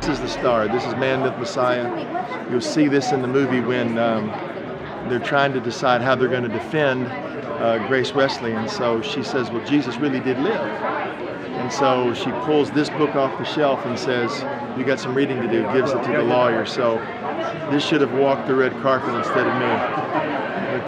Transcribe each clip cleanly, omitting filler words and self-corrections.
is the star. This is Man, Myth, Messiah. You'll see this in the movie when they're trying to decide how they're going to defend Grace Wesley. And so she says, well, Jesus really did live. And so she pulls this book off the shelf and says, you got some reading to do, gives it to the lawyer. So this should have walked the red carpet instead of me.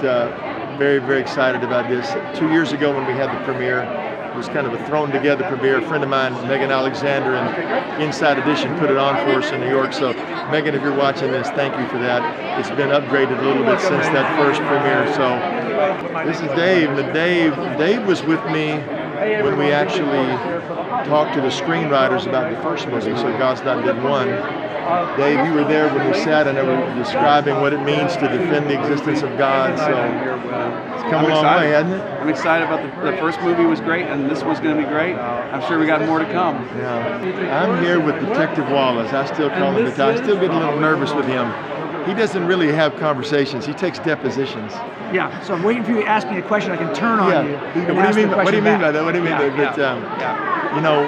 But very, very excited about this. 2 years ago when we had the premiere, it was kind of a thrown together premiere. A friend of mine, Megan Alexander, and Inside Edition put it on for us in New York. So Megan, if you're watching this, thank you for that. It's been upgraded a little bit since that first premiere. So this is Dave. And Dave was with me when we actually talked to the screenwriters about the first movie, so God's Not Dead 1. Dave, you were there when we sat and they were describing what it means to defend the existence of God, so it's come a long way, hasn't it? I'm excited about the first movie was great, and this one's going to be great. I'm sure we got more to come. Yeah. I'm here with Detective Wallace. I still call him I still get a little nervous with him. He doesn't really have conversations. He takes depositions. Yeah, so I'm waiting for you to ask me a question I can turn on you. What do you mean by that? What do you mean? You know,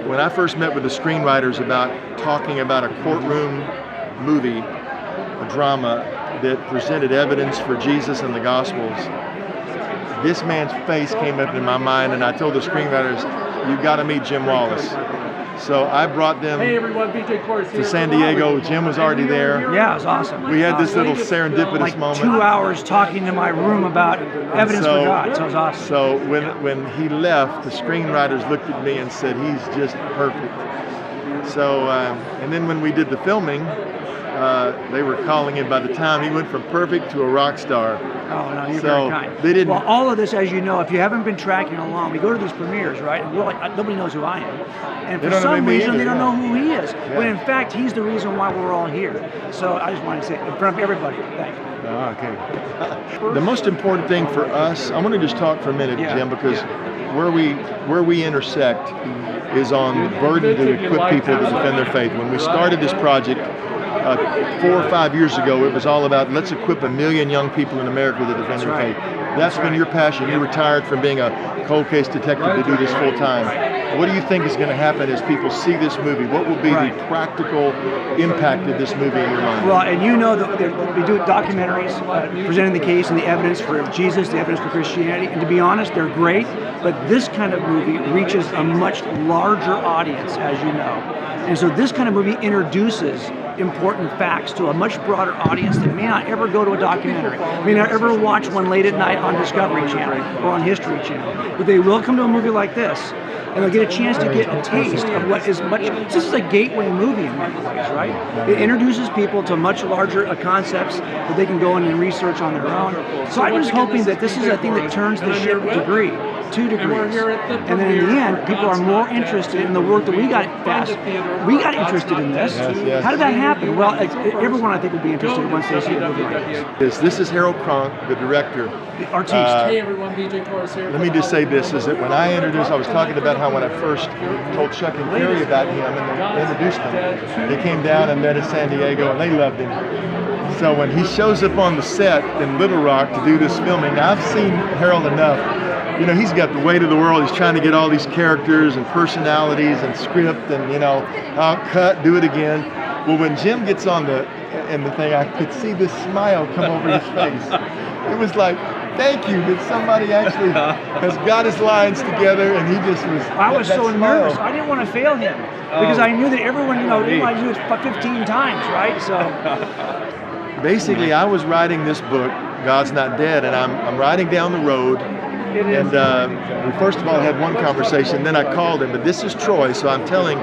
when I first met with the screenwriters about talking about a courtroom movie, a drama that presented evidence for Jesus and the Gospels, this man's face came up in my mind, and I told the screenwriters, "You got to meet Jim Wallace." So I brought them to San Diego. Jim was already there. Yeah, it was awesome. We had this little serendipitous moment. 2 hours talking to my room about evidence for God, so it was awesome. So when he left, the screenwriters looked at me and said, he's just perfect. So, and then when we did the filming, they were calling him, by the time he went from perfect to a rock star. Oh, no, you're very kind. They didn't. Well, all of this, as you know, if you haven't been tracking along, we go to these premieres, right? And we're like, nobody knows who I am. And for some reason, they don't know who he is. Yeah. When in fact, he's the reason why we're all here. So I just want to say, in front of everybody, thank you. Okay. The most important thing for us, I want to just talk for a minute, Jim, because where we intersect is on the burden to equip people to defend their faith. When we started this project 4 or 5 years ago, it was all about let's equip 1 million young people in America to defend their faith. That's been your passion. You retired from being a cold case detective to do this full time. What do you think is going to happen as people see this movie? What will be the practical impact of this movie in your mind? Well, and you know that we do documentaries presenting the case and the evidence for Jesus, the evidence for Christianity, and to be honest, they're great, but this kind of movie reaches a much larger audience, as you know. And so this kind of movie introduces important facts to a much broader audience that may not ever go to a documentary, may not ever watch one late at night on Discovery Channel or on History Channel, but they will come to a movie like this, and they'll get a chance to get a taste of what is much. This is a gateway movie in many ways, right? It introduces people to much larger concepts that they can go in and research on their own. So I'm just hoping that this is a thing that turns the ship a 2 degrees. And then in the end, people are more interested in the work that we got fast. We got interested in this. Yes. How did that happen? Well, everyone I think will be interested once they see a movie like this. This is Harold Cronk, the director. The artiste. Hey everyone, BJ Torres here. Let me just say this, is that when I was talking about how when I first told Chuck and Kerry about him and they introduced him, they came down and met in San Diego and they loved him. So when he shows up on the set in Little Rock to do this filming, I've seen Harold enough. You know, he's got the weight of the world. He's trying to get all these characters and personalities and script and, you know, I'll cut, do it again. Well, when Jim gets on the thing, I could see this smile come over his face. It was like, thank you that somebody actually has got his lines together, and he just was. I was so nervous. I didn't want to fail him because I knew that everyone, you know, they might do it 15 times, right? So basically, I was writing this book, God's Not Dead, and I'm riding down the road. And we first of all had one conversation, then I called him, but this is Troy, so I'm telling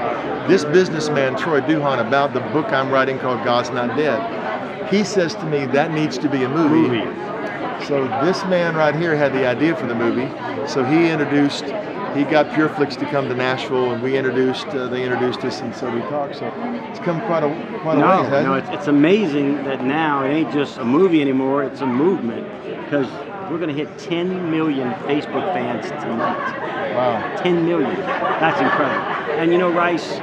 this businessman, Troy Duhan, about the book I'm writing called God's Not Dead. He says to me, that needs to be a movie. So this man right here had the idea for the movie, so he got PureFlix to come to Nashville, and they introduced us, and so we talked, so it's come quite a ways, hasn't it? It's amazing that now it ain't just a movie anymore, it's a movement, because we're going to hit 10 million Facebook fans tonight. Wow. 10 million. That's incredible. And you know, Rice,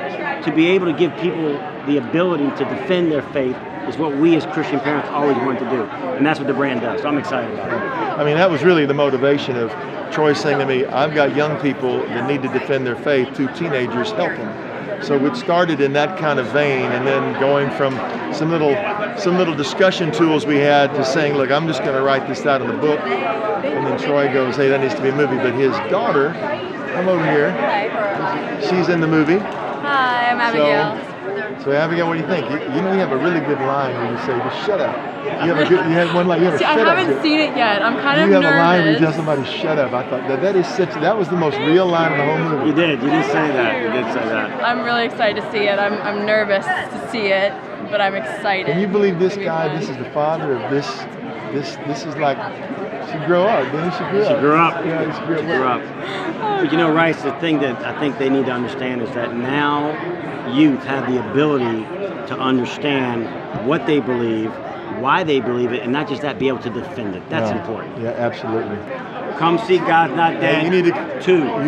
to be able to give people the ability to defend their faith is what we as Christian parents always want to do. And that's what the brand does. So I'm excited about it. I mean, that was really the motivation of Troy saying to me, I've got young people that need to defend their faith, 2 teenagers, help them. So it started in that kind of vein, and then going from some little discussion tools we had to saying, look, I'm just going to write this out in the book. And then Troy goes, hey, that needs to be a movie. But his daughter, come over here. She's in the movie. Hi, I'm Abigail. So Abigail, what do you think? You know you have a really good line where you say, just shut up. You have one line, you have a See, shut I up. haven't seen it yet. I'm kind of You have nervous. a line where you tell somebody, shut up. I thought that was the most real line in the whole movie. You did say that. You did say that. I'm really excited to see it. I'm nervous to see it, but I'm excited. Can you believe this It's guy, gonna be this fun. is the father of this is like, she grew up, didn't she? She grew up. Yeah, she grew up. Grew up. But you know, Rice, the thing that I think they need to understand is that now youth have the ability to understand what they believe, why they believe it, and not just that, be able to defend it. That's important. Yeah, absolutely. Come see God's Not Dead. Hey, you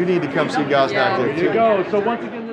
need to come see God's Not Dead Yeah. too. There you go. So once again.